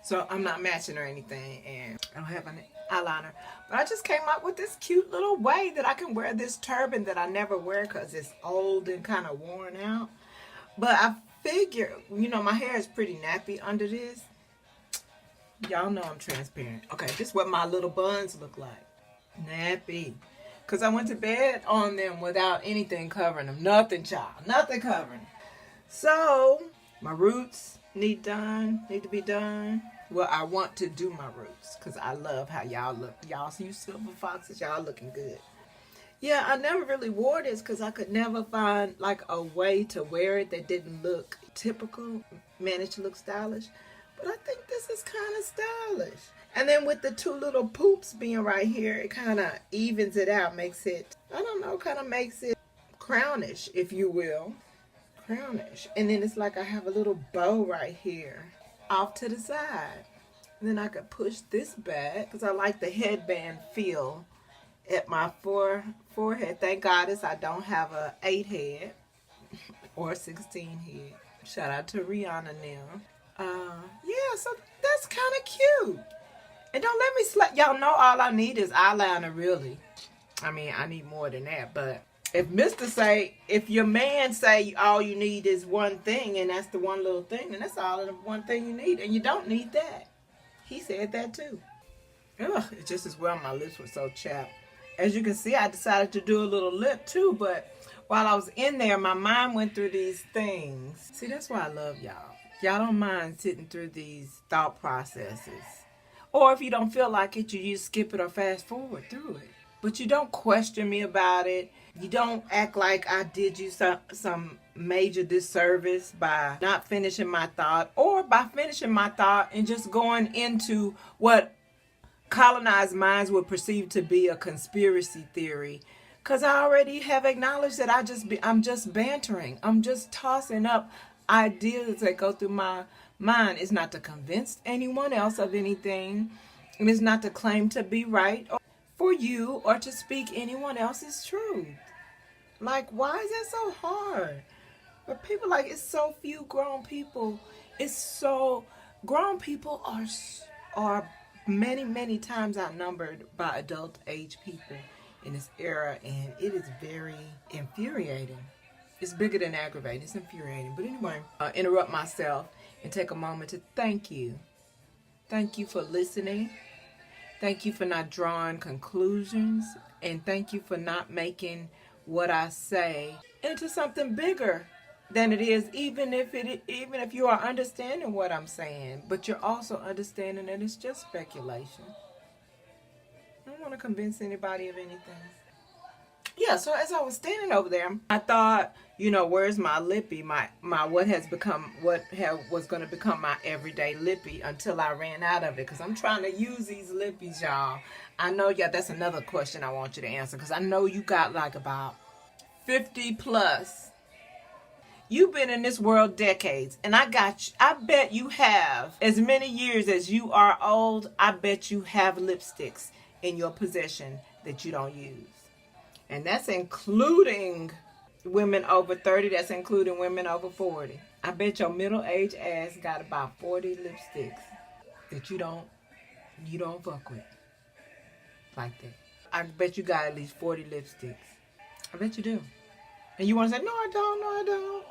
So I'm not matching or anything, and I don't have an eyeliner. But I just came up with this cute little way that I can wear this turban that I never wear because it's old and kind of worn out. But I figure, you know, my hair is pretty nappy under this. Y'all know I'm transparent. Okay, this is what my little buns look like. Nappy. Because I went to bed on them without anything covering them. Nothing, child. Nothing covering. So, my roots need to be done. Well, I want to do my roots because I love how y'all look. Y'all, you silver foxes, y'all looking good. Yeah, I never really wore this because I could never find like a way to wear it that didn't look typical, managed to look stylish. But I think this is kind of stylish. And then with the two little poops being right here, it kind of evens it out, makes it, I don't know, kind of makes it crownish, if you will. Crownish. And then it's like I have a little bow right here off to the side. And then I could push this back because I like the headband feel at my forehead. Thank goddess I don't have a 8 head or a 16 head. Shout out to Rihanna now. Yeah, so that's kind of cute. And don't let me slap. Y'all know all I need is eyeliner, really. I mean, I need more than that. But if your man say all you need is one thing, and that's the one little thing, then that's all the one thing you need. And you don't need that. He said that too. Ugh, it just as well my lips were so chapped. As you can see, I decided to do a little lip too. But while I was in there, my mind went through these things. See, that's why I love y'all. Y'all don't mind sitting through these thought processes. Or if you don't feel like it, you just skip it or fast forward through it. But you don't question me about it. You don't act like I did you some major disservice by not finishing my thought. Or by finishing my thought and just going into what colonized minds would perceive to be a conspiracy theory. Because I already have acknowledged that I'm just bantering. I'm just tossing up ideas that go through my mind. Is not to convince anyone else of anything. And it's not to claim to be right or for you or to speak anyone else's truth. Like, why is that so hard? But people like, it's so few grown people. Grown people are many times outnumbered by adult age people in this era. And it is very infuriating. It's bigger than aggravating. It's infuriating. But anyway, interrupt myself and take a moment to thank you. Thank you for listening. Thank you for not drawing conclusions. And thank you for not making what I say into something bigger than it is, even if you are understanding what I'm saying. But you're also understanding that it's just speculation. I don't want to convince anybody of anything. Yeah, so as I was standing over there, I thought, where's my lippy, my what was going to become my everyday lippy until I ran out of it, because I'm trying to use these lippies, y'all. I know, that's another question I want you to answer, because I know you got like about 50 plus. You've been in this world decades, and I bet you have as many years as you are old. I bet you have lipsticks in your possession that you don't use. And that's including women over 30. That's including women over 40. I bet your middle-aged ass got about 40 lipsticks that you don't fuck with like that. I bet you got at least 40 lipsticks. I bet you do. And you want to say, no, I don't.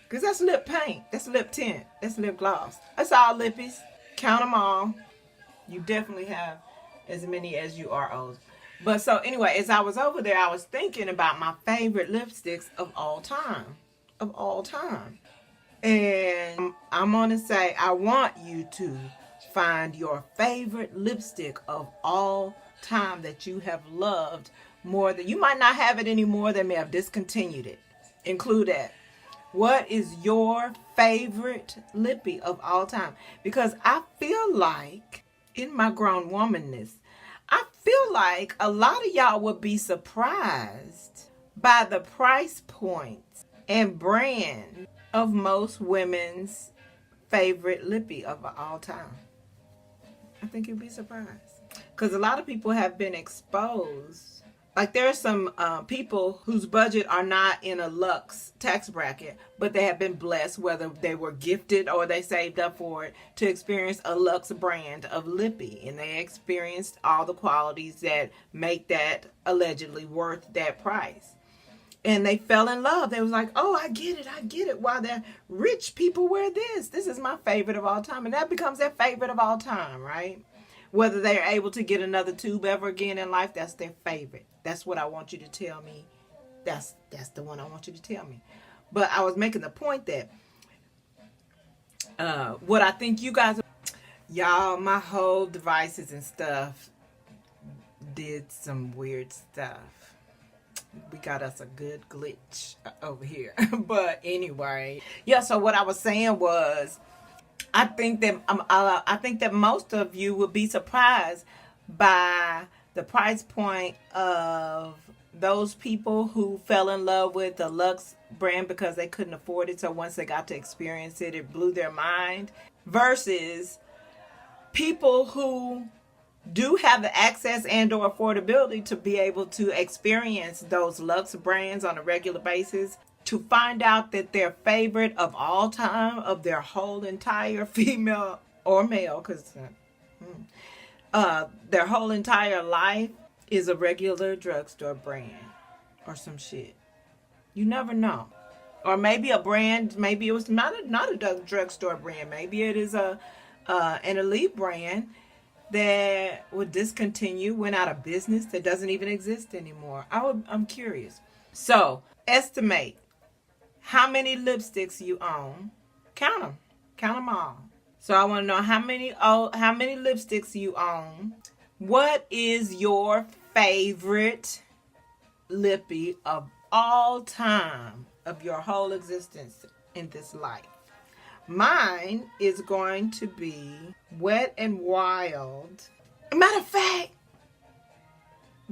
Because that's lip paint. That's lip tint. That's lip gloss. That's all lippies. Count them all. You definitely have as many as you are old. But so anyway, as I was over there, I was thinking about my favorite lipsticks of all time. And I'm going to say, I want you to find your favorite lipstick of all time that you have loved more than, you might not have it anymore, they may have discontinued it. Include that. What is your favorite lippy of all time? Because I feel like in my grown womanness, I feel like a lot of y'all would be surprised by the price points and brand of most women's favorite lippy of all time. I think you'd be surprised. Because a lot of people have been exposed Like there are some people whose budget are not in a luxe tax bracket, but they have been blessed, whether they were gifted or they saved up for it, to experience a luxe brand of Lippie. And they experienced all the qualities that make that allegedly worth that price. And they fell in love. They was like, oh, I get it. Why the rich people wear this. This is my favorite of all time. And that becomes their favorite of all time, right? Whether they're able to get another tube ever again in life, that's their favorite. That's what I want you to tell me. That's the one I want you to tell me. But I was making the point that what I think you guys, y'all, my whole devices and stuff did some weird stuff. We got us a good glitch over here. But anyway, yeah, so what I was saying was, I think that most of you would be surprised by the price point of those people who fell in love with the luxe brand because they couldn't afford it. So once they got to experience it, it blew their mind, versus people who do have the access and or affordability to be able to experience those luxe brands on a regular basis, to find out that their favorite of all time, of their whole entire female or male, because their whole entire life is a regular drugstore brand or some shit. You never know. Or maybe a brand, maybe it was not a drugstore brand. Maybe it is an elite brand that would discontinue, went out of business, that doesn't even exist anymore. I'm curious. So estimate how many lipsticks you own. Count them all. So I want to know how many lipsticks you own. What is your favorite Lippie of all time, of your whole existence in this life? Mine is going to be Wet and Wild. Matter of fact,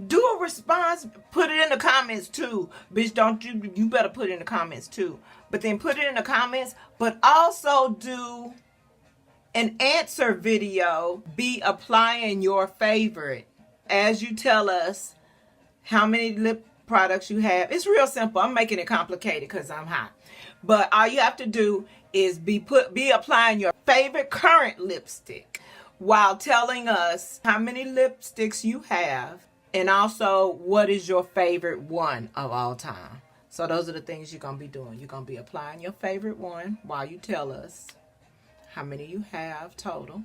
do a response. Put it in the comments too. Bitch, don't you better put it in the comments too. But then put it in the comments. But also do an answer video. Be applying your favorite as you tell us how many lip products you have. It's real simple. I'm making it complicated because I'm hot. But all you have to do is be applying your favorite current lipstick while telling us how many lipsticks you have, and also what is your favorite one of all time. So those are the things you're going to be doing. You're going to be applying your favorite one while you tell us how many you have total.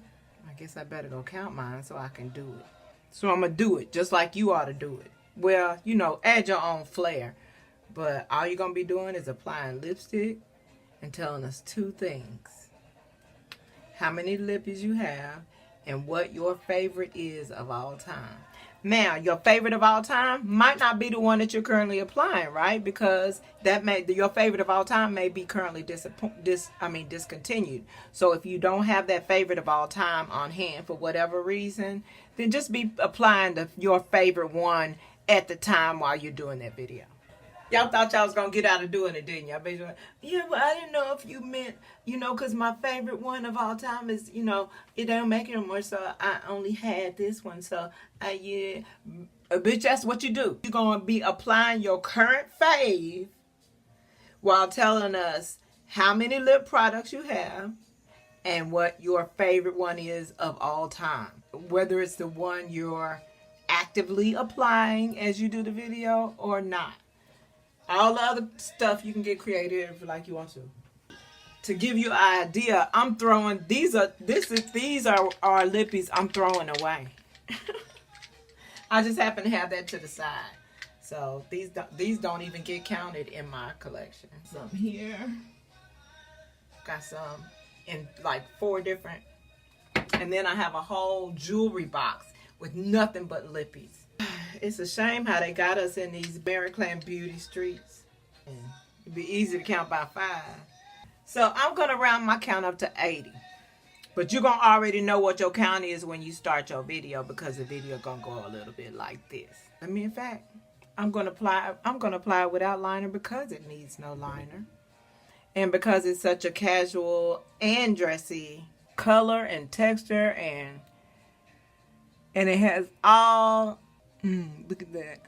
I guess I better go count mine so I can do it. So I'm going to do it just like you ought to do it. Well, you know, add your own flair. But all you're going to be doing is applying lipstick and telling us two things. How many lippies you have and what your favorite is of all time. Now, your favorite of all time might not be the one that you're currently applying, right? Because your favorite of all time may be currently discontinued. So if you don't have that favorite of all time on hand for whatever reason, then just be applying your favorite one at the time while you're doing that video. Y'all thought y'all was going to get out of doing it, didn't y'all? Yeah, well, I didn't know if you meant, because my favorite one of all time is, it don't make it anymore, so I only had this one. So, yeah, bitch, that's what you do. You're going to be applying your current fave while telling us how many lip products you have and what your favorite one is of all time. Whether it's the one you're actively applying as you do the video or not. All the other stuff you can get creative like you want to. To give you an idea, I'm throwing these are our lippies I'm throwing away. I just happen to have that to the side. So these don't even get counted in my collection. Some here. Got some in like 4 different. And then I have a whole jewelry box with nothing but lippies. It's a shame how they got us in these Maryland beauty streets. And it'd be easy to count by 5. So I'm going to round my count up to 80. But you're going to already know what your count is when you start your video, because the video going to go a little bit like this. In fact, I'm going to apply it without liner because it needs no liner. And because it's such a casual and dressy color and texture, and it has all look at that.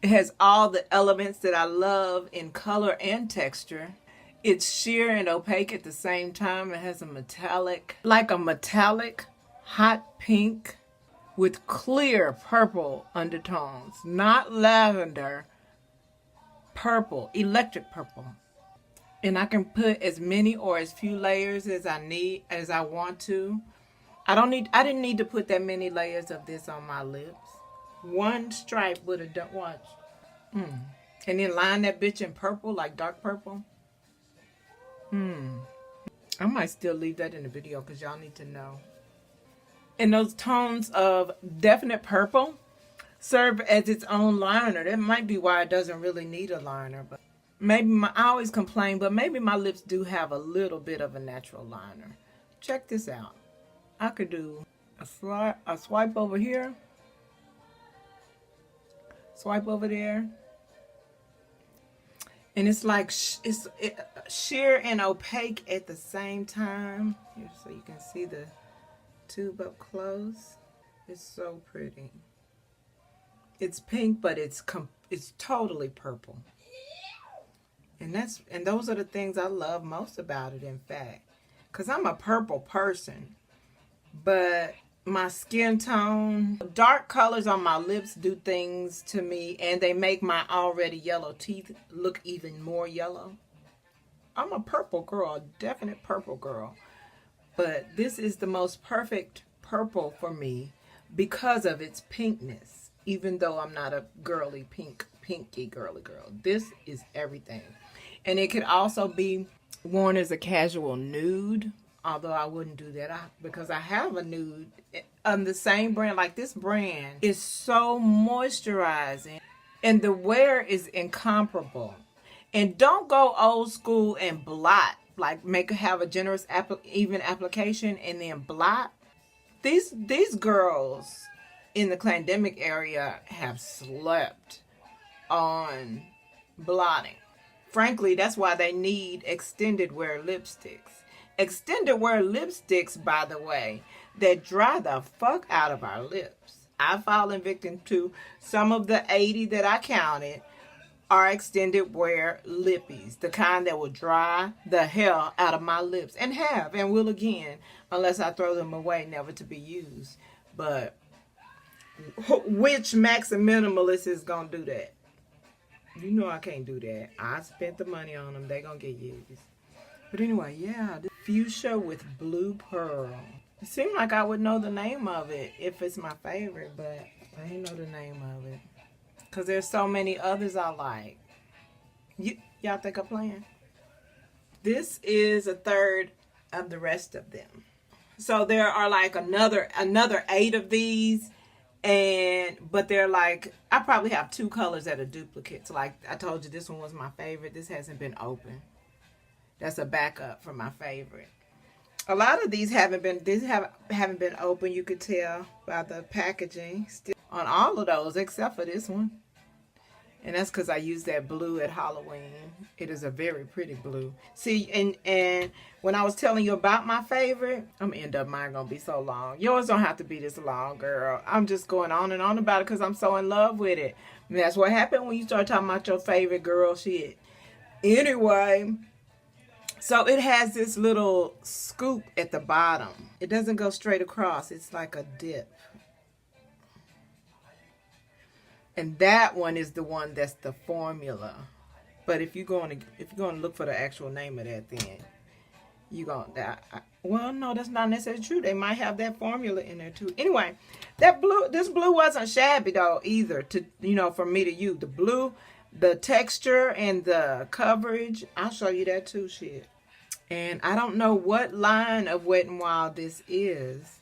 It has all the elements that I love in color and texture. It's sheer and opaque at the same time. It has a metallic, like a metallic hot pink with clear purple undertones. Not lavender, purple, electric purple. And I can put as many or as few layers as I want to. I didn't need to put that many layers of this on my lips. One stripe would have done. Watch. And then line that bitch in purple, like dark purple. I might still leave that in the video because y'all need to know. And those tones of definite purple serve as its own liner. That might be why it doesn't really need a liner. But maybe I always complain, but maybe my lips do have a little bit of a natural liner. Check this out. I could do a swipe over here. Swipe over there. And it's like it's sheer and opaque at the same time. Here, so you can see the tube up close. It's so pretty. It's pink, but it's totally purple. And those are the things I love most about it, in fact. Because I'm a purple person. But my skin tone, dark colors on my lips do things to me, and they make my already yellow teeth look even more yellow. I'm a purple girl, a definite purple girl. But this is the most perfect purple for me because of its pinkness. Even though I'm not a girly pinky girly girl. This is everything. And it could also be worn as a casual nude. Although I wouldn't do that because I have a nude on the same brand. Like, this brand is so moisturizing and the wear is incomparable. And don't go old school and blot. Like, have a generous even application and then blot. These girls in the pandemic area have slept on blotting. Frankly, that's why they need extended wear lipsticks. Extended wear lipsticks, by the way, that dry the fuck out of our lips. I've fallen victim to some of the 80 that I counted are extended wear lippies. The kind that will dry the hell out of my lips. And will again, unless I throw them away, never to be used. But which Maxi Minimalist is going to do that? You know I can't do that. I spent the money on them. They're going to get used. But anyway, yeah, the fuchsia with blue pearl. It seemed like I would know the name of it if it's my favorite, but I didn't know the name of it. Because there's so many others I like. Y'all think I'm playing? This is a third of the rest of them. So there are like another 8 of these. But they're like, I probably have 2 colors that are duplicates. Like I told you, this one was my favorite. This hasn't been open. That's a backup from my favorite. A lot of these haven't been open. You could tell by the packaging still on all of those except for this one. And that's because I used that blue at Halloween. It is a very pretty blue. See, and when I was telling you about my favorite, I'm gonna end up mine gonna be so long. Yours don't have to be this long, girl. I'm just going on and on about it because I'm so in love with it. And that's what happened when you start talking about your favorite girl shit. Anyway. So it has this little scoop at the bottom. It doesn't go straight across. It's like a dip. And that one is the one that's the formula. But if you're going to look for the actual name of that, then well, no, that's not necessarily true. They might have that formula in there too. Anyway, this blue wasn't shabby though either. For me to use the blue. The texture and the coverage, I'll show you that too, shit. And I don't know what line of Wet n Wild this is.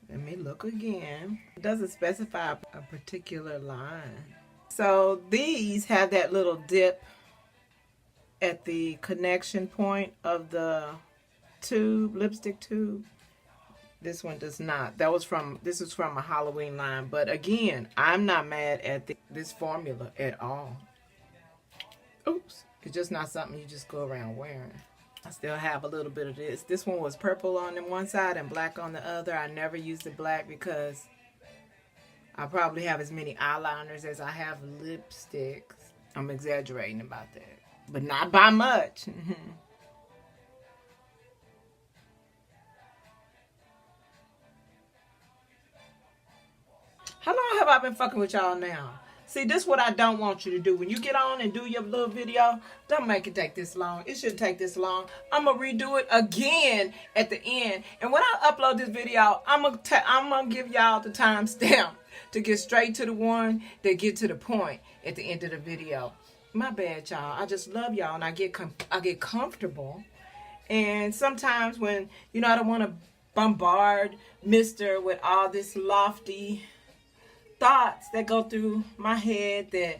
Let me look again. It doesn't specify a particular line. So these have that little dip at the connection point of the tube, lipstick tube. This one does not. This is from a Halloween line. But again, I'm not mad at this formula at all. Oops. It's just not something you just go around wearing. I still have a little bit of this. This one was purple on one side and black on the other. I never used the black because I probably have as many eyeliners as I have lipsticks. I'm exaggerating about that, but not by much. How long have I been fucking with y'all now? See, this is what I don't want you to do. When you get on and do your little video, don't make it take this long. It shouldn't take this long. I'm going to redo it again at the end. And when I upload this video, I'm going to give y'all the timestamp to get straight to the one that get to the point at the end of the video. My bad, y'all. I just love y'all, and I get comfortable. And sometimes when, you know, I don't want to bombard Mister with all this lofty thoughts that go through my head that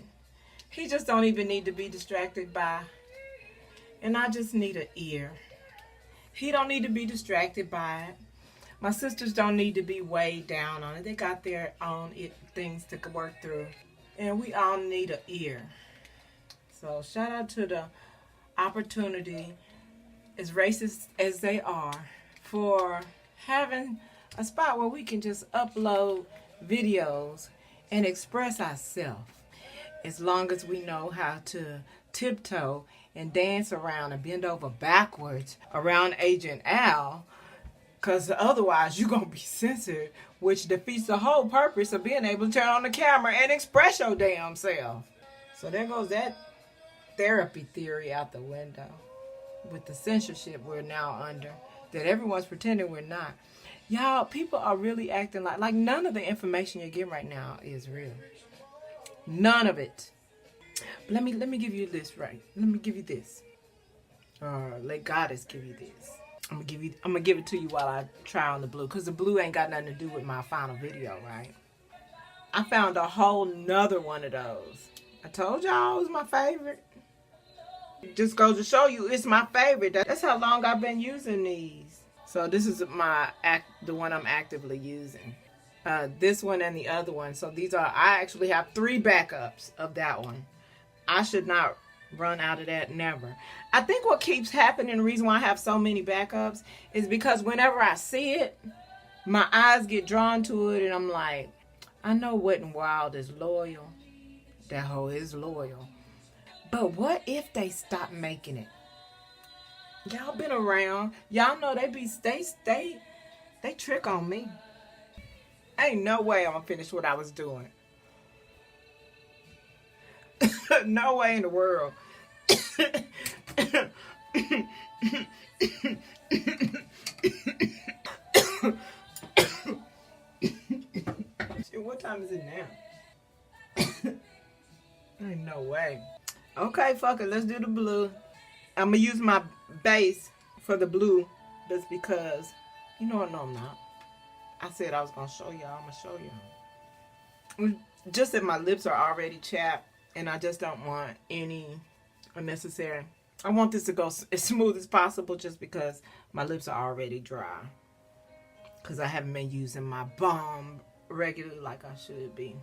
he just don't even need to be distracted by. And I just need an ear. He don't need to be distracted by it. My sisters don't need to be weighed down on it. They got their own things to work through. And we all need an ear. So shout out to the opportunity, as racist as they are, for having a spot where we can just upload videos and express ourselves, as long as we know how to tiptoe and dance around and bend over backwards around Agent Al, because otherwise you're going to be censored, which defeats the whole purpose of being able to turn on the camera and express your damn self. So there goes that therapy theory out the window with the censorship we're now under, that everyone's pretending we're not. Y'all, people are really acting like none of the information you're getting right now is real. None of it. But let me give you this, right? Let me give you this. Let Goddess give you this. I'm gonna give it to you while I try on the blue, because the blue ain't got nothing to do with my final video, right? I found a whole nother one of those. I told y'all it was my favorite. It just goes to show you it's my favorite. That's how long I've been using these. So this is the one I'm actively using. This one and the other one. So I actually have 3 backups of that one. I should not run out of that, never. I think what keeps happening, the reason why I have so many backups, is because whenever I see it, my eyes get drawn to it, and I'm like, I know Wet n Wild is loyal. That hoe is loyal. But what if they stop making it? Y'all been around. Y'all know they trick on me. Ain't no way I'm gonna finish what I was doing. No way in the world. Shit, what time is it now? Ain't no way. Okay, fuck it. Let's do the blue. I'm gonna use my base for the blue just because, you know what? No, I'm not. I said I was gonna show y'all. I'm gonna show y'all. Just that my lips are already chapped, and I just don't want any unnecessary. I want this to go as smooth as possible, just because my lips are already dry, because I haven't been using my balm regularly like I should be.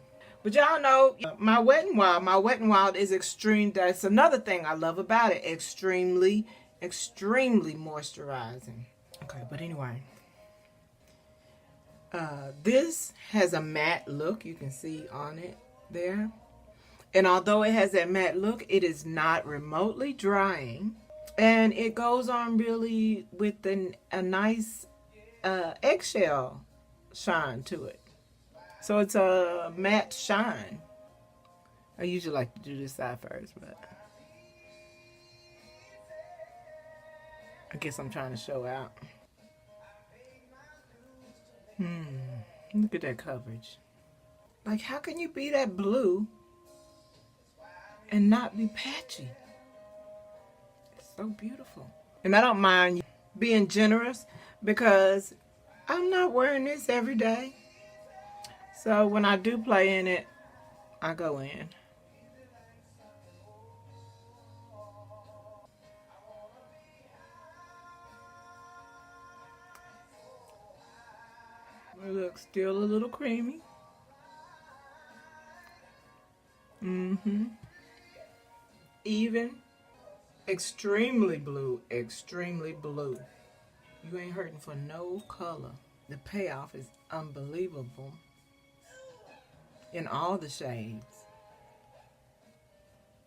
But y'all know my Wet n Wild is extreme. That's another thing I love about it. Extremely moisturizing. Okay, but anyway. This has a matte look. You can see on it there. And although it has that matte look, it is not remotely drying. And it goes on really with a nice eggshell shine to it. So it's a matte shine. I usually like to do this side first, but I guess I'm trying to show out. Look at that coverage. Like, how can you be that blue and not be patchy? It's so beautiful. And I don't mind being generous, because I'm not wearing this every day. So when I do play in it, I go in. It looks still a little creamy. Even. Extremely blue. Extremely blue. You ain't hurting for no color. The payoff is unbelievable. in all the shades.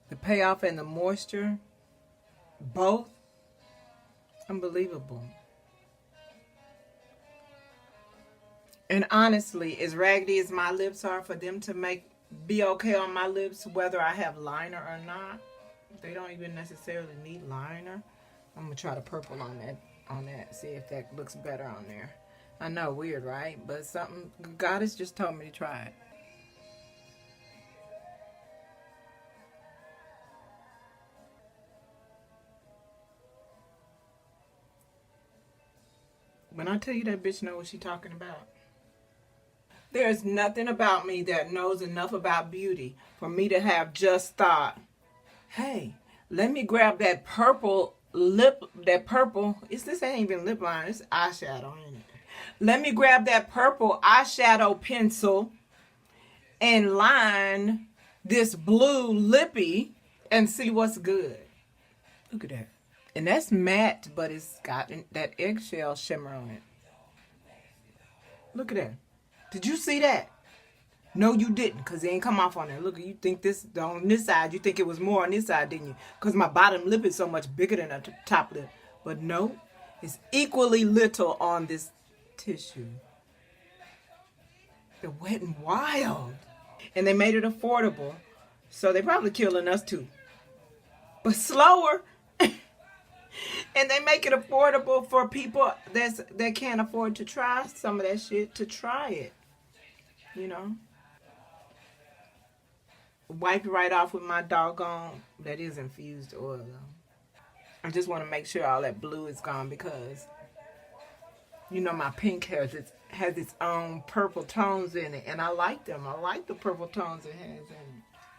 The payoff and the moisture, both unbelievable. And honestly, as raggedy as my lips are, for them to be okay on my lips, whether I have liner or not, they don't even necessarily need liner. I'm gonna try the purple on that, see if that looks better on there. I know, weird, right? But something, God has just told me to try it. When I tell you that bitch knows what she's talking about. There's nothing about me that knows enough about beauty for me to have just thought, hey, let me grab that purple this ain't even lip liner, it's eyeshadow, ain't it? Let me grab that purple eyeshadow pencil and line this blue lippy and see what's good. Look at that. And that's matte, but it's got that eggshell shimmer on it. Look at that. Did you see that? No, you didn't, because it ain't come off on there. Look, you think this on this side, you think it was more on this side, didn't you? Because my bottom lip is so much bigger than the top lip. But no, it's equally little on this tissue. They're Wet n Wild. And they made it affordable, so they probably killing us too. But slower. And they make it affordable for people that can't afford to try some of that shit, to try it. You know? Wipe it right off with my doggone, that is infused oil though. I just want to make sure all that blue is gone, because you know my pink has its own purple tones in it, and I like them. I like the purple tones it has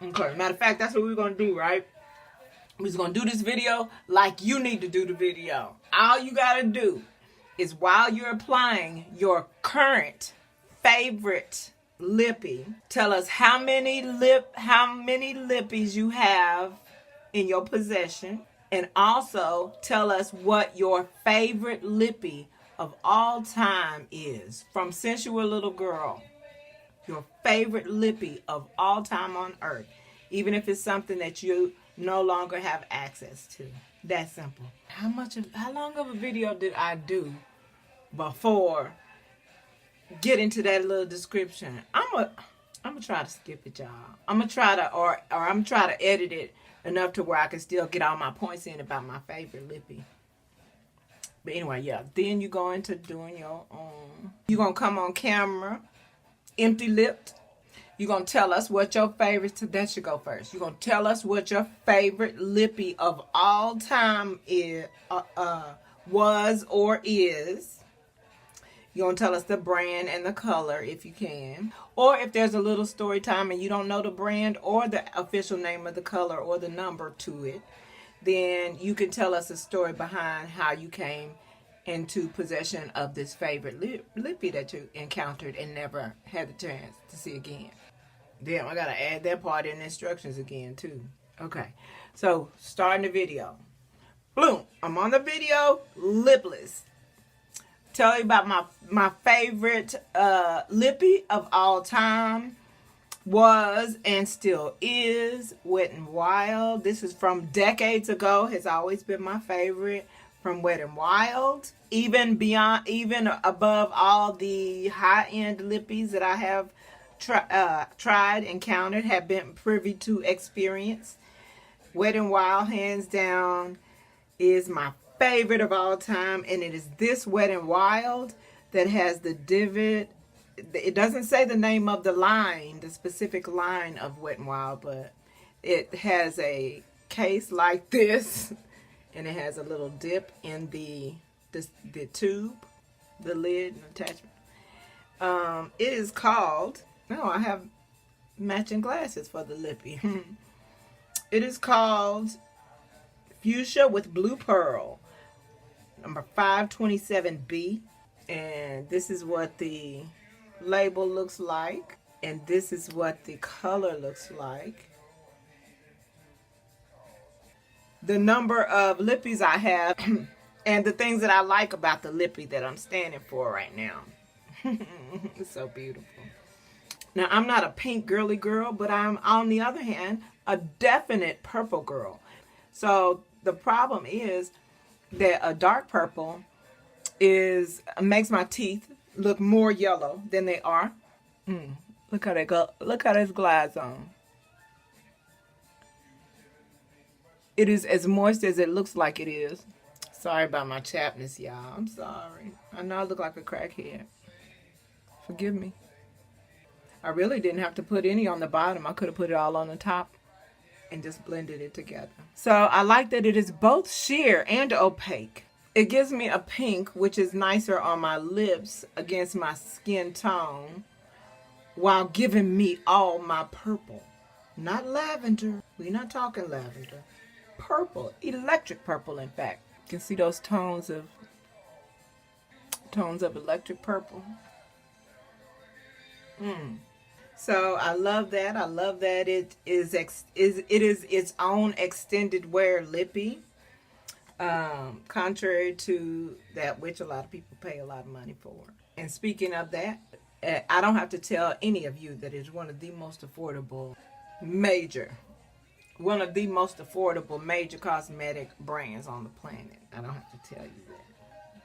in it. Okay, matter of fact, that's what we're going to do, right? We're just going to do this video like you need to do the video. All you got to do is, while you're applying your current favorite lippy, tell us how many lippies you have in your possession, and also tell us what your favorite lippy of all time is. From since you were a little girl, your favorite lippy of all time on earth, even if it's something that you no longer have access to. That simple. How long of a video did I do before getting to that little description? I'm gonna try to skip it, y'all. I'm gonna try to, or I'm gonna try to edit it enough to where I can still get all my points in about my favorite lippy. But anyway, yeah. Then you go into doing your own. You're gonna come on camera, empty lipped. You're going to tell us what your favorite, that should go first. You're going to tell us what your favorite lippy of all time was or is. You're going to tell us the brand and the color if you can. Or if there's a little story time and you don't know the brand or the official name of the color or the number to it, then you can tell us a story behind how you came into possession of this favorite lippy that you encountered and never had the chance to see again. Damn, I gotta add that part in the instructions again too. Okay, so starting the video. Boom, I'm on the video, lipless. Tell you about my favorite lippy of all time. Was and still is Wet n Wild. This is from decades ago. Has always been my favorite from Wet n Wild. Even above all the high-end lippies that I have tried, encountered, have been privy to experience. Wet n Wild, hands down, is my favorite of all time, and it is this Wet n Wild that has the divot. It doesn't say the name of the line, the specific line of Wet n Wild, but it has a case like this, and it has a little dip in the tube, the lid and attachment. It is called, I have matching glasses for the lippy. It is called Fuchsia with Blue Pearl, number 527B. And this is what the label looks like. And this is what the color looks like. The number of lippies I have and the things that I like about the lippy that I'm standing for right now. It's so beautiful. Now, I'm not a pink girly girl, but I'm, on the other hand, a definite purple girl. So the problem is that a dark purple makes my teeth look more yellow than they are. Look how they go. Look how this glides on. It is as moist as it looks like it is. Sorry about my chappedness, y'all. I'm sorry. I know I look like a crackhead. Forgive me. I really didn't have to put any on the bottom. I could have put it all on the top and just blended it together. So I like that it is both sheer and opaque. It gives me a pink, which is nicer on my lips against my skin tone, while giving me all my purple. Not lavender. We're not talking lavender. Purple. Electric purple, in fact. You can see those tones of electric purple. So I love that. I love that it is its own extended wear lippy. Contrary to that which a lot of people pay a lot of money for. And speaking of that, I don't have to tell any of you that it's one of the most affordable major cosmetic brands on the planet. I don't have to tell you that.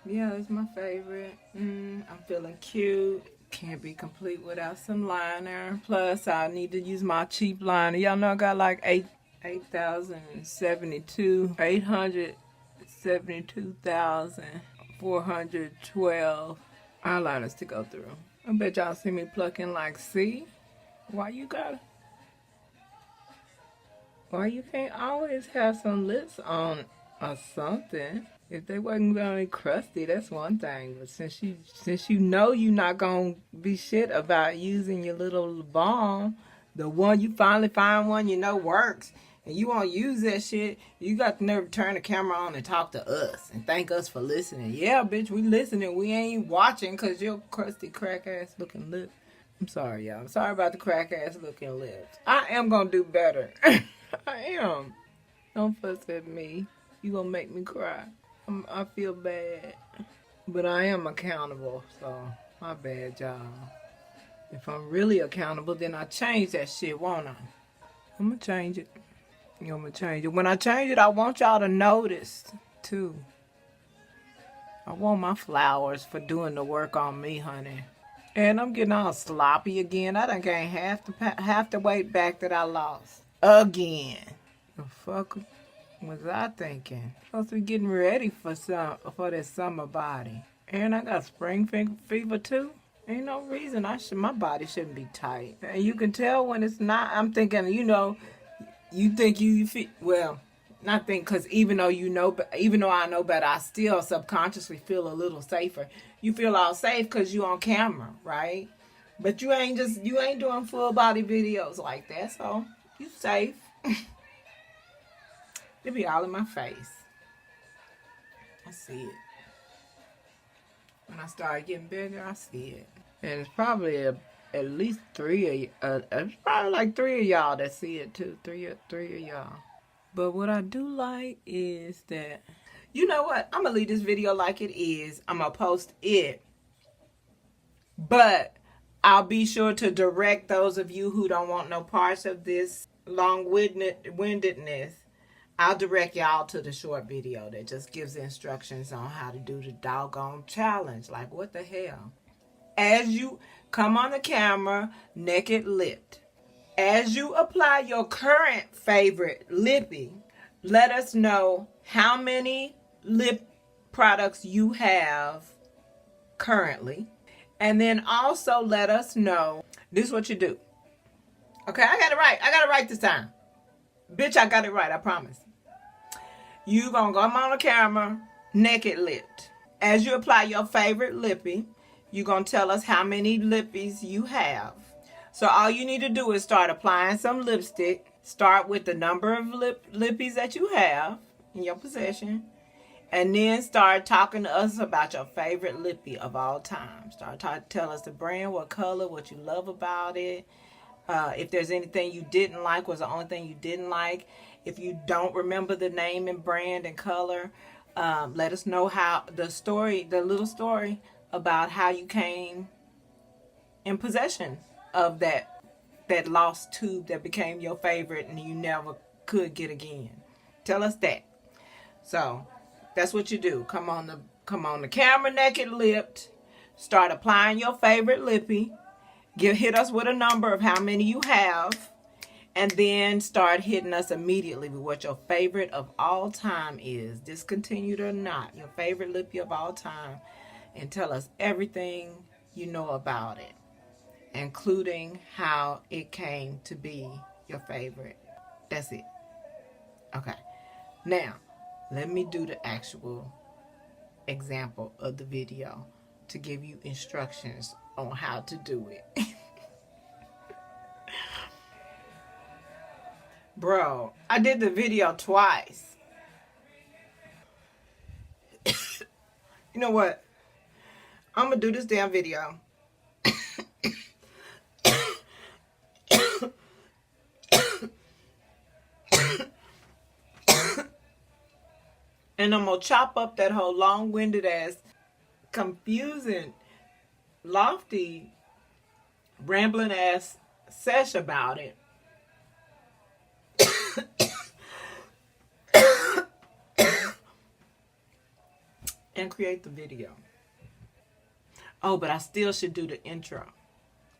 Yeah, it's my favorite. I'm feeling cute. Can't be complete without some liner. Plus, I need to use my cheap liner. Y'all know I got like 872,412 eyeliners to go through. I bet y'all see me plucking like, see? Why you can't always have some lips on or something? If they wasn't gonna be crusty, that's one thing. But since you know you're not gonna be shit about using your little balm, the one you finally find one you know works, and you won't use that shit, you got the nerve to turn the camera on and talk to us and thank us for listening. Yeah, bitch, we listening. We ain't watching because your crusty crack ass looking lips. I'm sorry, y'all. I'm sorry about the crack ass looking lips. I am gonna do better. I am. Don't fuss at me. You gonna make me cry. I feel bad. But I am accountable, so my bad, y'all. If I'm really accountable, then I change that shit, won't I? I'm gonna change it. I'm gonna change it. When I change it, I want y'all to notice, too. I want my flowers for doing the work on me, honey. And I'm getting all sloppy again. I done gained half the weight back that I lost. Again. The fuck was I thinking? Supposed to be getting ready for this summer body. And I got spring fever too. Ain't no reason my body shouldn't be tight. And you can tell when it's not. I'm thinking, you think you feel, well, not think, because even though I know better, I still subconsciously feel a little safer. You feel all safe because you on camera, right? But you ain't doing full body videos like that, so you safe. It be all in my face. I see it. When I start getting bigger, I see it. And it's probably at least it's probably like 3 of y'all that see it too. Three of y'all. But what I do like is that, you know what? I'm going to leave this video like it is. I'm going to post it. But I'll be sure to direct those of you who don't want no parts of this long-windedness. I'll direct y'all to the short video that just gives instructions on how to do the doggone challenge. Like, what the hell? As you come on the camera, naked lipped. As you apply your current favorite lippy, let us know how many lip products you have currently. And then also let us know, this is what you do. Okay, I got it right this time. Bitch, I got it right, I promise. You gonna come on the camera, naked lipped. As you apply your favorite lippy, you gonna tell us how many lippies you have. So all you need to do is start applying some lipstick. Start with the number of lippies that you have in your possession. And then start talking to us about your favorite lippy of all time. Tell us the brand, what color, what you love about it. If there's anything you didn't like, was the only thing you didn't like. If you don't remember the name and brand and color, let us know how the little story about how you came in possession of that lost tube that became your favorite and you never could get again? Tell us that. So that's what you do. Come on the camera naked lipped. Start applying your favorite lippy. Hit us with a number of how many you have. And then start hitting us immediately with what your favorite of all time is. Discontinued or not. Your favorite lippy of all time. And tell us everything you know about it. Including how it came to be your favorite. That's it. Okay. Now, let me do the actual example of the video to give you instructions on how to do it. Bro, I did the video twice. You know what? I'm gonna do this damn video. And I'm gonna chop up that whole long-winded ass, confusing, lofty, rambling ass sesh about it. And create the video. Oh, but I still should do the intro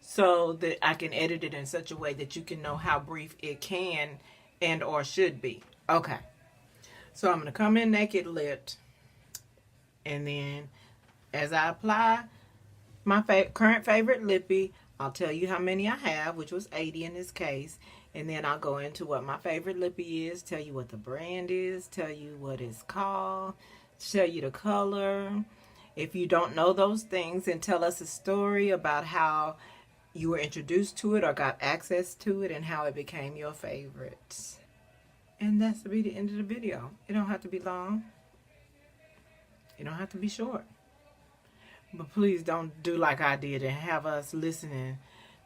so that I can edit it in such a way that you can know how brief it can and or should be. Okay. So I'm going to come in naked lipped, and then as I apply my current favorite lippy, I'll tell you how many I have, which was 80 in this case, and then I'll go into what my favorite lippy is, tell you what the brand is, tell you what it's called, tell you the color. If you don't know those things, then tell us a story about how you were introduced to it or got access to it and how it became your favorite. And that's to be the end of the video. It don't have to be long. It don't have to be short. But please don't do like I did and have us listening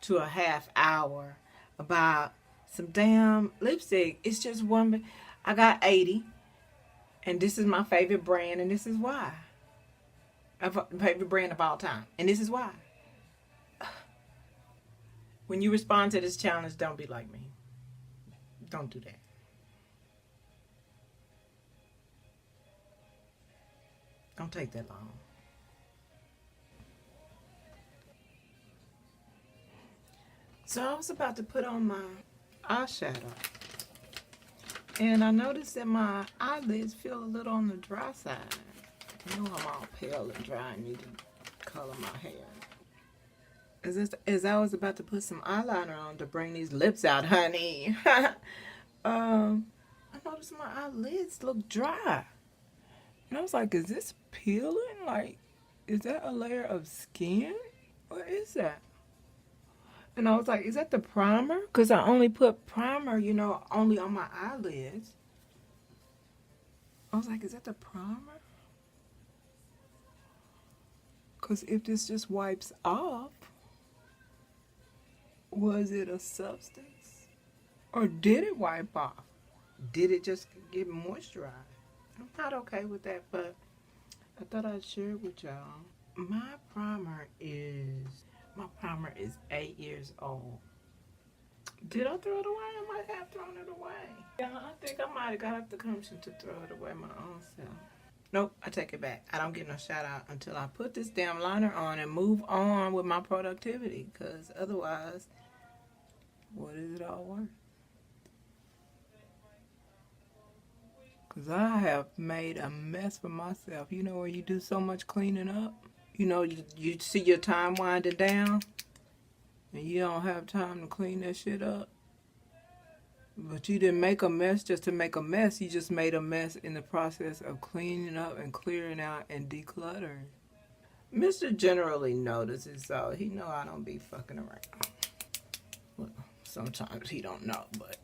to a half hour about some damn lipstick. It's just one. I got 80. And this is my favorite brand. And this is why. Favorite brand of all time. And this is why. When you respond to this challenge, don't be like me. Don't do that. Don't take that long. So I was about to put on my eyeshadow. And I noticed that my eyelids feel a little on the dry side. You know I'm all pale and dry and need to color my hair. As I was about to put some eyeliner on to bring these lips out, honey. I noticed my eyelids look dry. And I was like, is this peeling? Like, is that a layer of skin? What is that? And I was like, is that the primer? Because I only put primer, you know, only on my eyelids. I was like, is that the primer? Because if this just wipes off, was it a substance? Or did it wipe off? Did it just get moisturized? I'm not okay with that, but I thought I'd share it with y'all. My primer is 8 years old. Did I throw it away? I might have thrown it away. Yeah, I think I might have got up the gumption to throw it away my own self. Nope, I take it back. I don't get no shout out until I put this damn liner on and move on with my productivity. Because otherwise, what is it all worth? Because I have made a mess for myself. You know where you do so much cleaning up? You know, you see your time winding down and you don't have time to clean that shit up. But you didn't make a mess just to make a mess. You just made a mess in the process of cleaning up and clearing out and decluttering. Mr. generally notices, so he know I don't be fucking around. Well, sometimes he don't know, but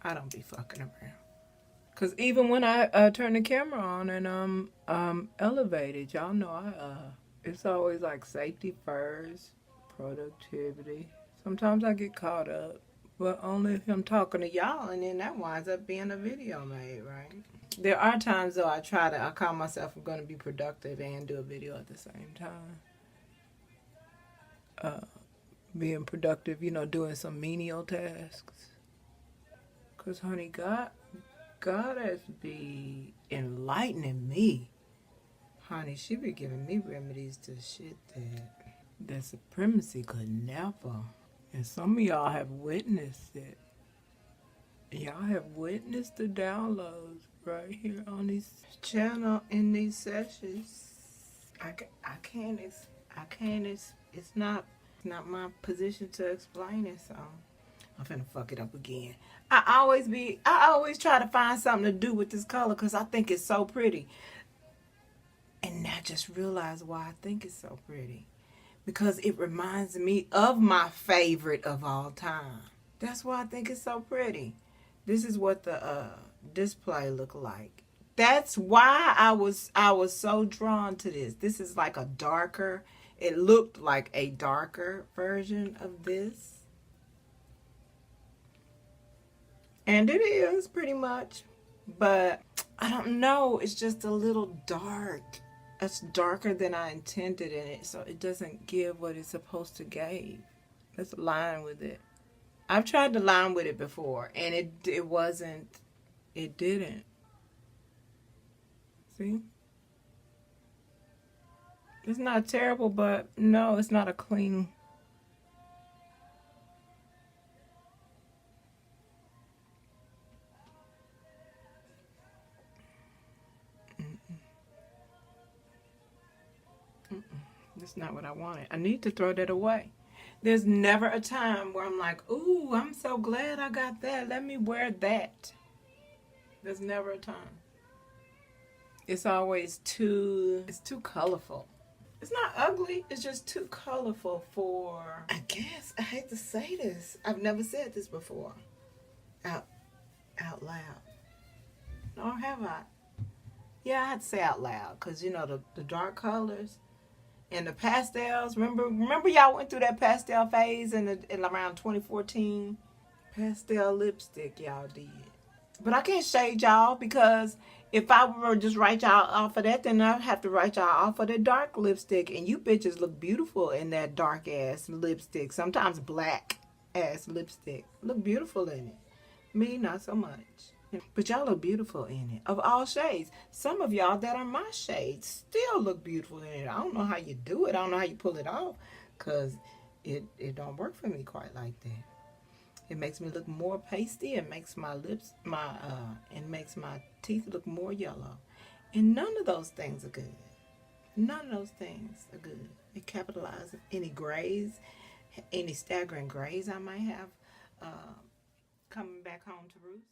I don't be fucking around. Because even when I turn the camera on and I'm elevated, y'all know it's always like safety first, productivity. Sometimes I get caught up, but only if I'm talking to y'all, and then that winds up being a video made, right? There are times, though, I call myself I'm going to be productive and do a video at the same time. being productive, you know, doing some menial tasks. Because, honey, God has be enlightening me. Honey, she be giving me remedies to shit that supremacy could never. And some of y'all have witnessed it. Y'all have witnessed the downloads right here on this channel in these sessions. It's not my position to explain it, so I'm finna fuck it up again. I always try to find something to do with this color because I think it's so pretty. And I just realized why I think it's so pretty. Because it reminds me of my favorite of all time. That's why I think it's so pretty. This is what the display looked like. That's why I was so drawn to this. This is like a darker, it looked like a darker version of this. And it is pretty much. But I don't know, it's just a little dark. It's darker than I intended in it, so it doesn't give what it's supposed to give. Let's line with it. I've tried to line with it before, and it didn't. See? It's not terrible, but no, it's not a clean. That's not what I wanted. I need to throw that away. There's never a time where I'm like, ooh, I'm so glad I got that. Let me wear that. There's never a time. It's always it's too colorful. It's not ugly. It's just too colorful for, I guess, I hate to say this. I've never said this before. Out loud. Nor have I. Yeah, I had to say out loud because, you know, the dark colors and the pastels. Remember y'all went through that pastel phase in around 2014? Pastel lipstick y'all did. But I can't shade y'all because if I were to just write y'all off of that, then I'd have to write y'all off of the dark lipstick. And you bitches look beautiful in that dark ass lipstick. Sometimes black ass lipstick. Look beautiful in it. Me, not so much. But y'all look beautiful in it. Of all shades. Some of y'all that are my shades still look beautiful in it. I don't know how you do it. I don't know how you pull it off. Because it don't work for me quite like that. It makes me look more pasty. It makes my lips, it makes my teeth look more yellow. And none of those things are good. None of those things are good. It capitalizes any grays, any staggering grays I might have coming back home to roost.